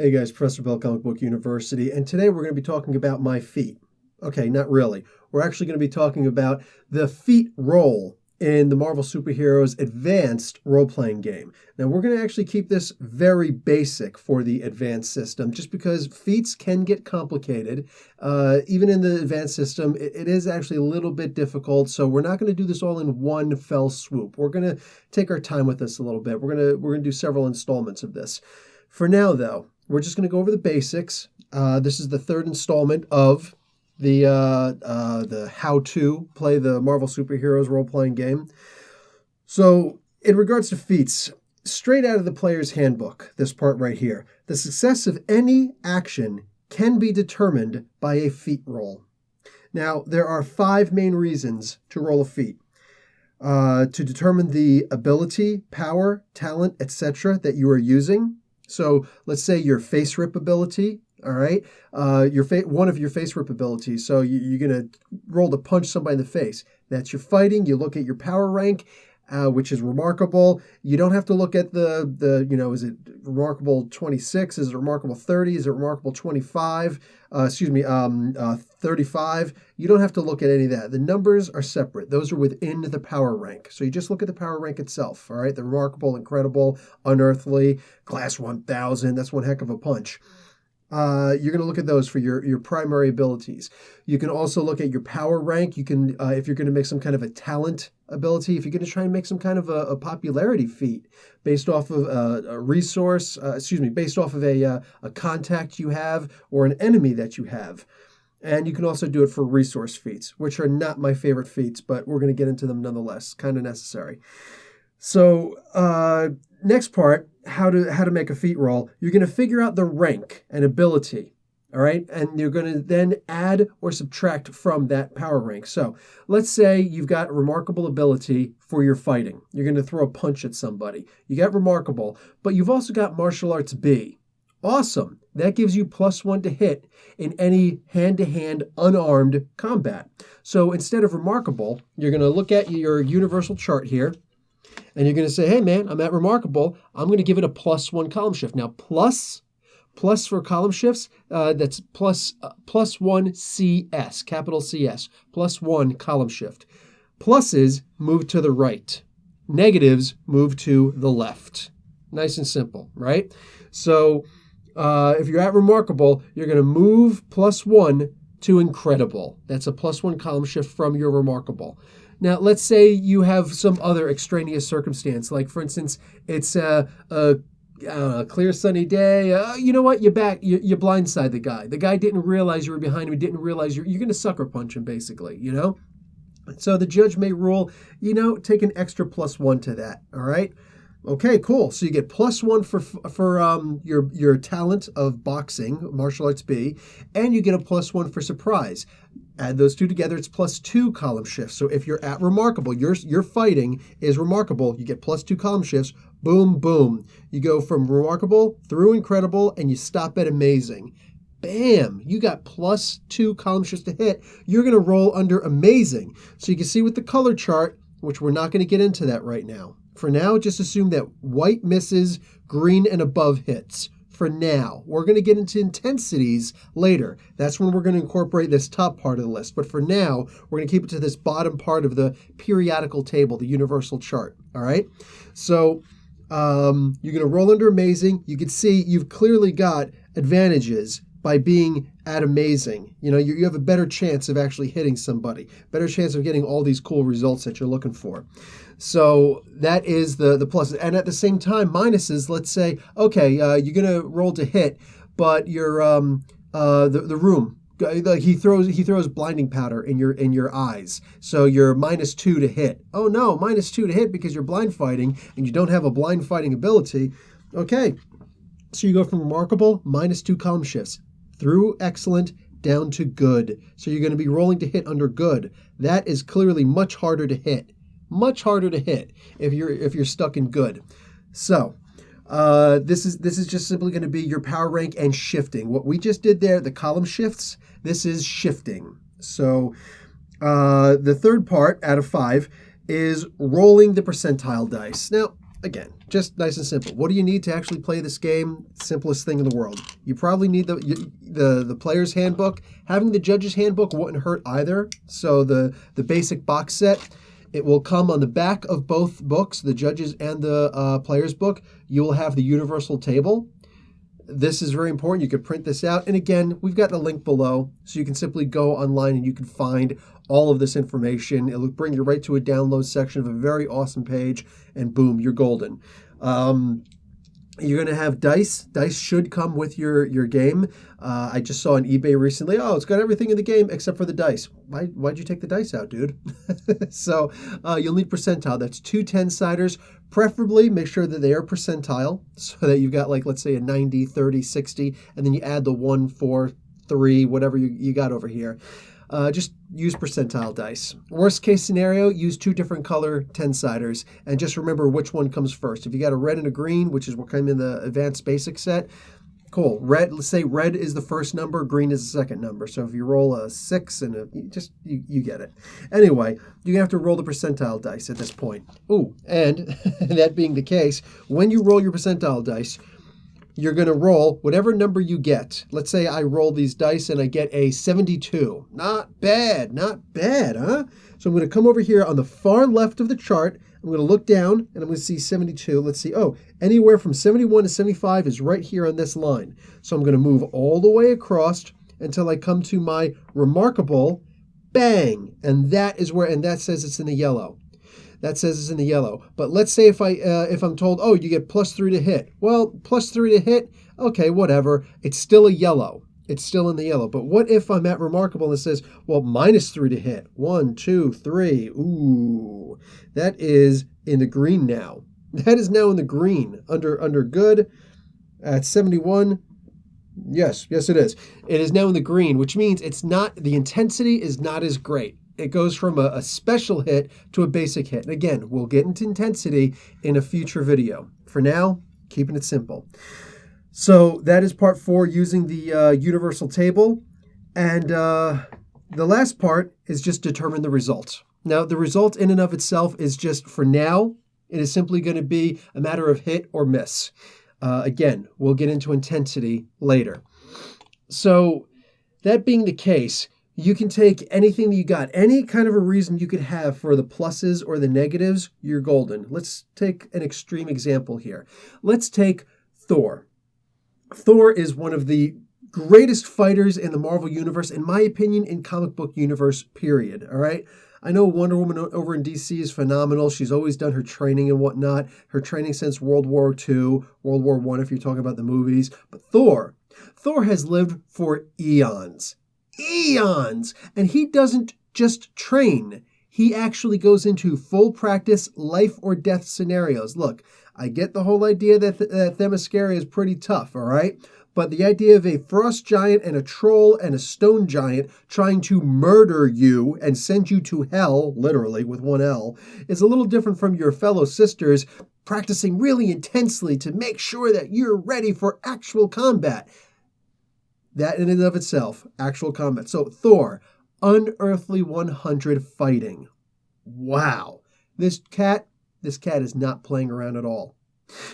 Hey guys, Professor Bell, Comic Book University, and today we're going to be talking about my feat. Okay, not really. We're actually going to be talking about the feat roll in the Marvel Superheroes Advanced role-playing game. Now, we're going to actually keep this very basic for the advanced system, just because feats can get complicated. Even in the advanced system, it is actually a little bit difficult, so we're not going to do this all in one fell swoop. We're going to take our time with this a little bit. We're going to do several installments of this. For now, though, we're just going to go over the basics. This is the third installment of the how to play the Marvel Superheroes role-playing game. So, in regards to feats, straight out of the player's handbook, this part right here, the success of any action can be determined by a feat roll. Now, there are 5 main reasons to roll a feat. To determine the ability, power, talent, etc. that you are using. So let's say your face rip ability, all right? One of your face rip abilities. So you're going to roll to punch somebody in the face. That's your fighting. You look at your power rank, which is remarkable. You don't have to look at is it remarkable 26? Is it remarkable 30? Is it remarkable 25? 35. You don't have to look at any of that. The numbers are separate. Those are within the power rank. So you just look at the power rank itself, all right? The remarkable, incredible, unearthly, class 1000. That's one heck of a punch. You're going to look at those for your primary abilities. You can also look at your power rank. You can, if you're going to make some kind of a talent ability, if you're going to try and make some kind of a popularity feat based off of a resource, based off of a contact you have or an enemy that you have. And you can also do it for resource feats, which are not my favorite feats, but we're going to get into them nonetheless. Kind of necessary. So, next part, how to make a feat roll. You're going to figure out the rank and ability, all right? And you're going to then add or subtract from that power rank. So let's say you've got remarkable ability for your fighting. You're going to throw a punch at somebody. You got remarkable, but you've also got martial arts B. Awesome. That gives you +1 to hit in any hand-to-hand unarmed combat. So instead of remarkable, you're going to look at your universal chart here. And you're going to say, hey, man, I'm at remarkable. I'm going to give it a +1 column shift. Now, plus for column shifts, that's +1 CS, capital CS, +1 column shift. Pluses move to the right. Negatives move to the left. Nice and simple, right? So if you're at remarkable, you're going to move +1 to incredible. That's a +1 column shift from your remarkable. Now, let's say you have some other extraneous circumstance, like, for instance, it's a clear sunny day. You know what? You blindside the guy. The guy didn't realize you were behind him. He didn't realize you're going to sucker punch him, basically, you know? So the judge may rule, take an extra +1 to that, all right? Okay, cool. So you get +1 for your talent of boxing, martial arts B, and you get a +1 for surprise. Add those two together, it's +2 column shifts. So if you're at remarkable, your fighting is remarkable, you get +2 column shifts, boom, boom. You go from remarkable through incredible, and you stop at amazing. Bam! You got +2 column shifts to hit. You're going to roll under amazing. So you can see with the color chart, which we're not going to get into that right now. For now, just assume that white misses, green and above hits. For now, we're going to get into intensities later. That's when we're going to incorporate this top part of the list. But for now, we're going to keep it to this bottom part of the periodical table, the universal chart. All right. So you're going to roll under amazing. You can see you've clearly got advantages by being at amazing. You have a better chance of actually hitting somebody, better chance of getting all these cool results that you're looking for. So that is the pluses. And at the same time, minuses, let's say, okay, you're going to roll to hit, but your the room, he throws blinding powder in your eyes. So you're -2 to hit. Oh no, -2 to hit because you're blind fighting and you don't have a blind fighting ability. Okay. So you go from remarkable, -2 column shifts, through excellent, down to good. So you're going to be rolling to hit under good. That is clearly much harder to hit. Much harder to hit if you're stuck in good. So this is just simply going to be your power rank and shifting. What we just did there, the column shifts, this is shifting. So the third part out of 5 is rolling the percentile dice. Now, Again, just nice and simple. What do you need to actually play this game? Simplest thing in the world. You probably need the player's handbook. Having the judge's handbook wouldn't hurt either. So the basic box set, it will come on the back of both books, the judge's and the player's book. You will have the universal table. This is very important. You could print this out. And again, we've got the link below, so you can simply go online and you can find all of this information. It'll bring you right to a download section of a very awesome page, and boom, you're golden. You're going to have dice. Dice should come with your game. I just saw on eBay recently, oh, it's got everything in the game except for the dice. Why'd you take the dice out, dude? So you'll need percentile. That's 2 10-siders. Preferably make sure that they are percentile so that you've got, like, let's say a 90, 30, 60, and then you add the 1, 4, 3, whatever you got over here. Just use percentile dice. Worst case scenario, use 2 different color 10-siders, and just remember which one comes first. If you got a red and a green, which is what came in the advanced basic set, cool. Red, let's say red is the first number, green is the second number. So if you roll a 6 and you get it. Anyway, you're gonna have to roll the percentile dice at this point. Ooh, and that being the case, when you roll your percentile dice, you're going to roll whatever number you get. Let's say I roll these dice and I get a 72. Not bad, huh? So I'm going to come over here on the far left of the chart. I'm going to look down and I'm going to see 72. Let's see. Oh, anywhere from 71 to 75 is right here on this line. So I'm going to move all the way across until I come to my remarkable bang. And that says it's in the yellow. That says it's in the yellow. But let's say if I'm told, oh, you get +3 to hit. Well, +3 to hit, okay, whatever. It's still a yellow. It's still in the yellow. But what if I'm at remarkable and it says, well, -3 to hit? 1, 2, 3. Ooh, that is in the green now. That is now in the green. Under good at 71. Yes, it is. It is now in the green, which means the intensity is not as great. It goes from a special hit to a basic hit. And again, we'll get into intensity in a future video. For now, keeping it simple. So that is part 4, using the universal table. And the last part is just determine the result. Now, the result in and of itself is just, for now, it is simply going to be a matter of hit or miss. Again, we'll get into intensity later. So that being the case, you can take anything that you got, any kind of a reason you could have for the pluses or the negatives, you're golden. Let's take an extreme example here. Let's take Thor. Thor is one of the greatest fighters in the Marvel Universe, in my opinion, in comic book universe, period. All right? I know Wonder Woman over in DC is phenomenal. She's always done her training and whatnot. Her training since World War II, World War I, if you're talking about the movies. But Thor has lived for eons. And he doesn't just train. He actually goes into full practice, life or death scenarios. Look, I get the whole idea that Themyscira is pretty tough, all right? But the idea of a frost giant and a troll and a stone giant trying to murder you and send you to hell, literally with one L, is a little different from your fellow sisters practicing really intensely to make sure that you're ready for actual combat. That in and of itself, actual combat. So Thor, unearthly 100 fighting. Wow. This cat is not playing around at all.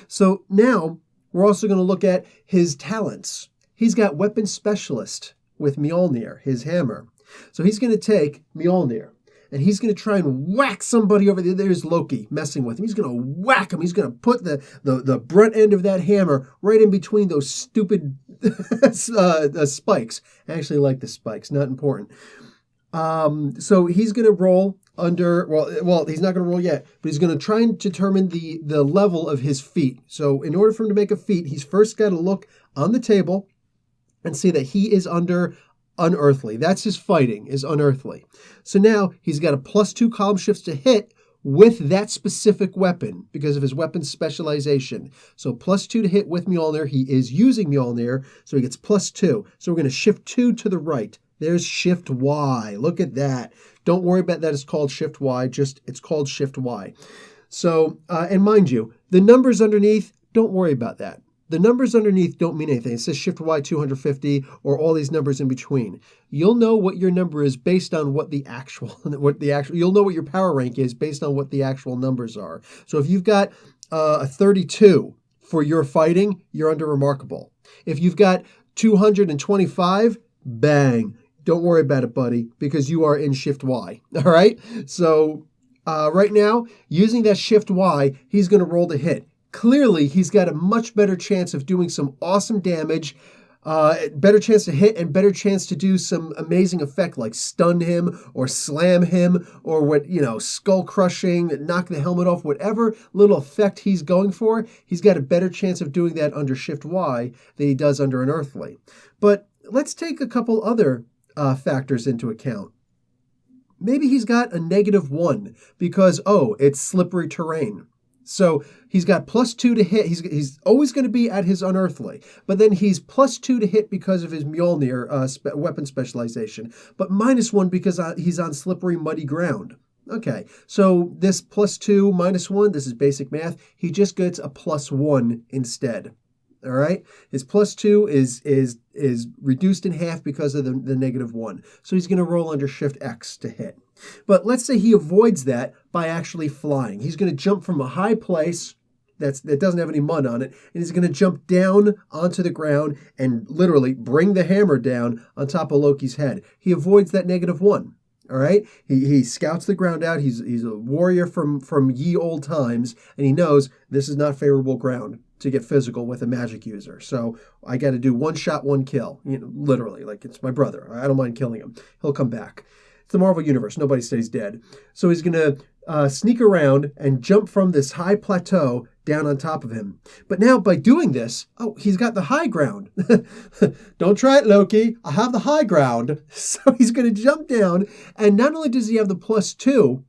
So now we're also going to look at his talents. He's got weapon specialist with Mjolnir, his hammer. So he's going to take Mjolnir and he's going to try and whack somebody over there. There's Loki messing with him. He's going to whack him. He's going to put the brunt end of that hammer right in between those stupid spikes. I actually like the spikes. Not important. So he's going to roll under, well, he's not going to roll yet, but he's going to try and determine the level of his feat. So in order for him to make a feat, he's first got to look on the table and see that he is under unearthly. That's his fighting, is unearthly. So now he's got a +2 column shifts to hit with that specific weapon because of his weapon specialization. So +2 to hit with Mjolnir. He is using Mjolnir, so he gets +2. So we're going to shift 2 to the right. There's Shift Y. Look at that. Don't worry about that. It's called Shift Y. It's called Shift Y. So, and mind you, the numbers underneath, don't worry about that. The numbers underneath don't mean anything. It says Shift Y 250 or all these numbers in between. You'll know what your number is based on you'll know what your power rank is based on what the actual numbers are. So if you've got a 32 for your fighting, you're under remarkable. If you've got 225, bang. Don't worry about it, buddy, because you are in shift Y. All right? So right now, using that shift Y, he's going to roll the hit. Clearly, he's got a much better chance of doing some awesome damage, better chance to hit, and better chance to do some amazing effect like stun him or slam him or skull crushing, knock the helmet off, whatever little effect he's going for. He's got a better chance of doing that under shift Y than he does under an earthly. But let's take a couple other factors into account. Maybe he's got a -1 because, it's slippery terrain. So he's got +2 to hit. He's always going to be at his unearthly, but then he's +2 to hit because of his Mjolnir weapon specialization, but -1 because he's on slippery, muddy ground. Okay, so this +2, -1, this is basic math. He just gets a +1 instead. All right, his +2 is reduced in half because of the -1. So he's going to roll under Shift X to hit. But let's say he avoids that by actually flying. He's going to jump from a high place that doesn't have any mud on it, and he's going to jump down onto the ground and literally bring the hammer down on top of Loki's head. He avoids that -1. All right, he scouts the ground out. He's a warrior from ye old times, and he knows this is not favorable ground to get physical with a magic user. So I got to do one shot, one kill. Literally, like it's my brother. I don't mind killing him. He'll come back. It's the Marvel Universe. Nobody stays dead. So he's going to sneak around and jump from this high plateau down on top of him. But now by doing this, he's got the high ground. Don't try it, Loki. I have the high ground. So he's going to jump down. And not only does he have the +2,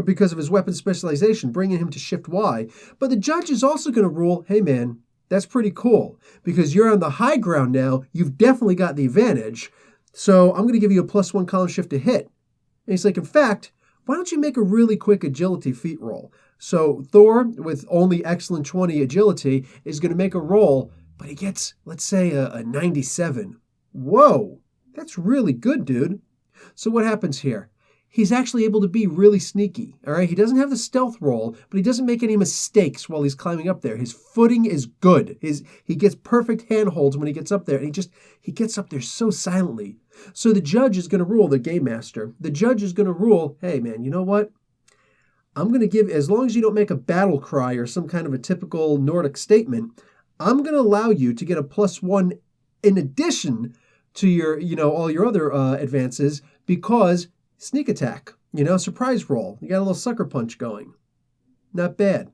because of his weapon specialization, bringing him to Shift Y. But the judge is also going to rule, hey man, that's pretty cool. Because you're on the high ground now, you've definitely got the advantage. So I'm going to give you a +1 column shift to hit. And he's like, in fact, why don't you make a really quick agility feat roll? So Thor, with only excellent 20 agility, is going to make a roll, but he gets, let's say, a 97. Whoa, that's really good, dude. So what happens here? He's actually able to be really sneaky, all right? He doesn't have the stealth roll, but he doesn't make any mistakes while he's climbing up there. His footing is good. He gets perfect handholds when he gets up there, and he gets up there so silently. So the judge is going to rule, the game master, the judge is going to rule, hey, man, you know what? I'm going to give, as long as you don't make a battle cry or some kind of a typical Nordic statement, I'm going to allow you to get a +1 in addition to your, all your other advances because sneak attack, surprise roll. You got a little sucker punch going. Not bad.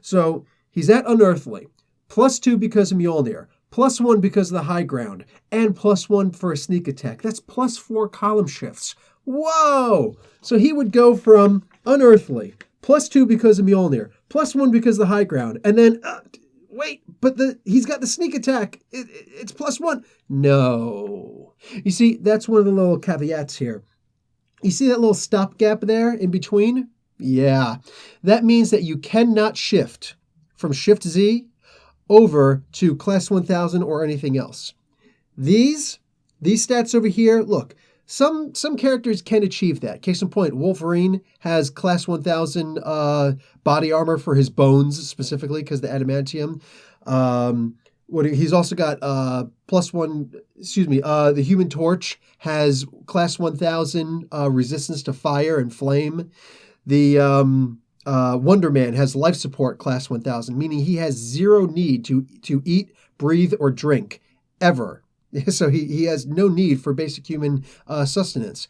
So he's at unearthly. +2 because of Mjolnir. +1 because of the high ground. And +1 for a sneak attack. That's +4 column shifts. Whoa! So he would go from unearthly, +2 because of Mjolnir, +1 because of the high ground. And then, wait, but he's got the sneak attack. It's +1. No. You see, that's one of the little caveats here. You see that little stopgap there in between? Yeah. That means that you cannot shift from Shift Z over to Class 1000 or anything else. These stats over here, look, some characters can achieve that. Case in point, Wolverine has Class 1000 body armor for his bones, specifically because the adamantium. He's also got +1, the Human Torch has Class 1000 resistance to fire and flame. The Wonder Man has life support Class 1000, meaning he has zero need to eat, breathe, or drink, ever. So he has no need for basic human sustenance.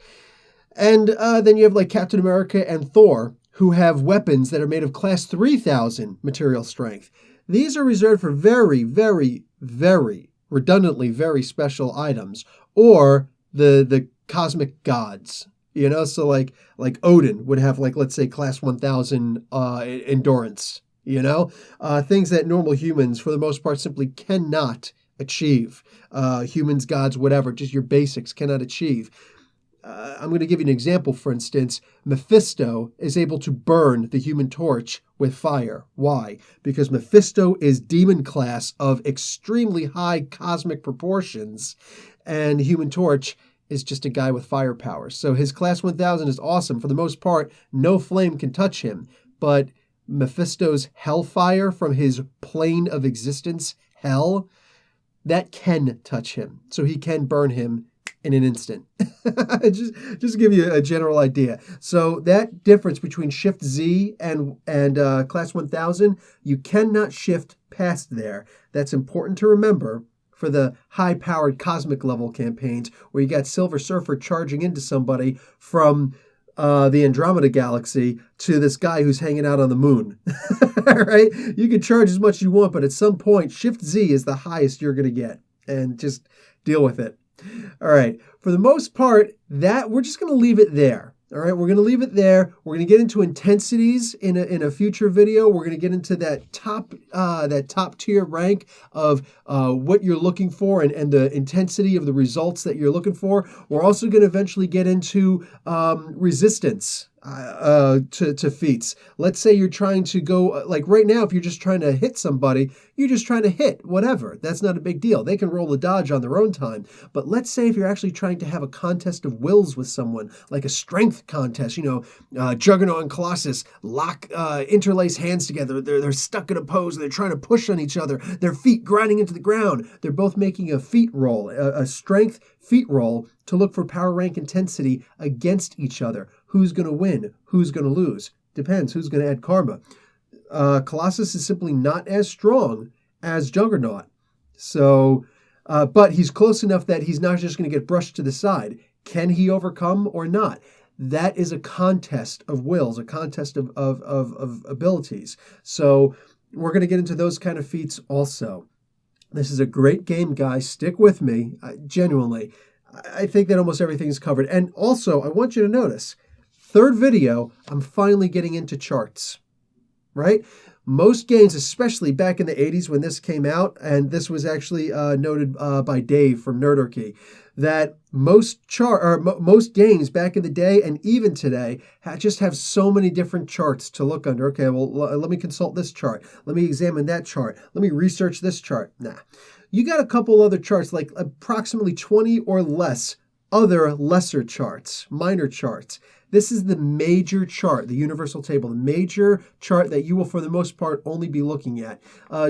And then you have like Captain America and Thor, who have weapons that are made of Class 3000 material strength. These are reserved for very, very, very redundantly very special items, or the cosmic gods. So like Odin would have let's say Class 1000 endurance. Things that normal humans for the most part simply cannot achieve. Humans, gods, whatever, just your basics cannot achieve. I'm going to give you an example. For instance, Mephisto is able to burn the Human Torch with fire. Why? Because Mephisto is demon class of extremely high cosmic proportions, and Human Torch is just a guy with firepower. So his Class 1000 is awesome. For the most part, no flame can touch him. But Mephisto's hellfire from his plane of existence, hell, that can touch him. So he can burn him in an instant. just give you a general idea. So that difference between Shift Z and Class 1000, you cannot shift past there. That's important to remember for the high-powered cosmic level campaigns where you got Silver Surfer charging into somebody from the Andromeda Galaxy to this guy who's hanging out on the moon. Right? You can charge as much as you want, but at some point, Shift Z is the highest you're going to get. And just deal with it. All right. For the most part, that we're just going to leave it there. All right. We're going to leave it there. We're going to get into intensities in a future video. We're going to get into that top tier rank of what you're looking for and the intensity of the results that you're looking for. We're also going to eventually get into resistance to feats. Let's say you're trying to go, like right now, if you're just trying to hit somebody, you're just trying to hit, whatever. That's not a big deal. They can roll a dodge on their own time. But let's say if you're actually trying to have a contest of wills with someone, like a strength contest, Juggernaut and Colossus interlace hands together. They're stuck in a pose and they're trying to push on each other. Their feet grinding into the ground. They're both making a feat roll, a strength feat roll to look for power rank intensity against each other. Who's going to win? Who's going to lose? Depends. Who's going to add karma? Colossus is simply not as strong as Juggernaut. So, but he's close enough that he's not just going to get brushed to the side. Can he overcome or not? That is a contest of wills, a contest of abilities. So we're going to get into those kind of feats also. This is a great game, guys. Stick with me. Genuinely. I think that almost everything is covered. And also, I want you to notice, third video, I'm finally getting into charts, right? Most games, especially back in the 80s when this came out, and this was actually noted by Dave from Nerdarchy, that most games back in the day and even today just have so many different charts to look under. Okay, well, let me consult this chart. Let me examine that chart. Let me research this chart. Nah. You got a couple other charts, like approximately 20 or less other lesser charts, minor charts. This is the major chart, the universal table, the major chart that you will, for the most part, only be looking at.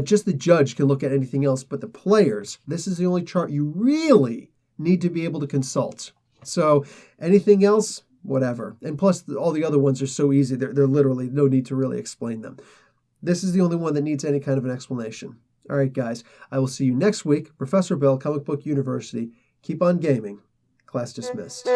Just the judge can look at anything else, but the players, this is the only chart you really need to be able to consult. So anything else, whatever. And plus, all the other ones are so easy, they're literally no need to really explain them. This is the only one that needs any kind of an explanation. All right, guys, I will see you next week. Professor Bill, Comic Book University. Keep on gaming. Class dismissed.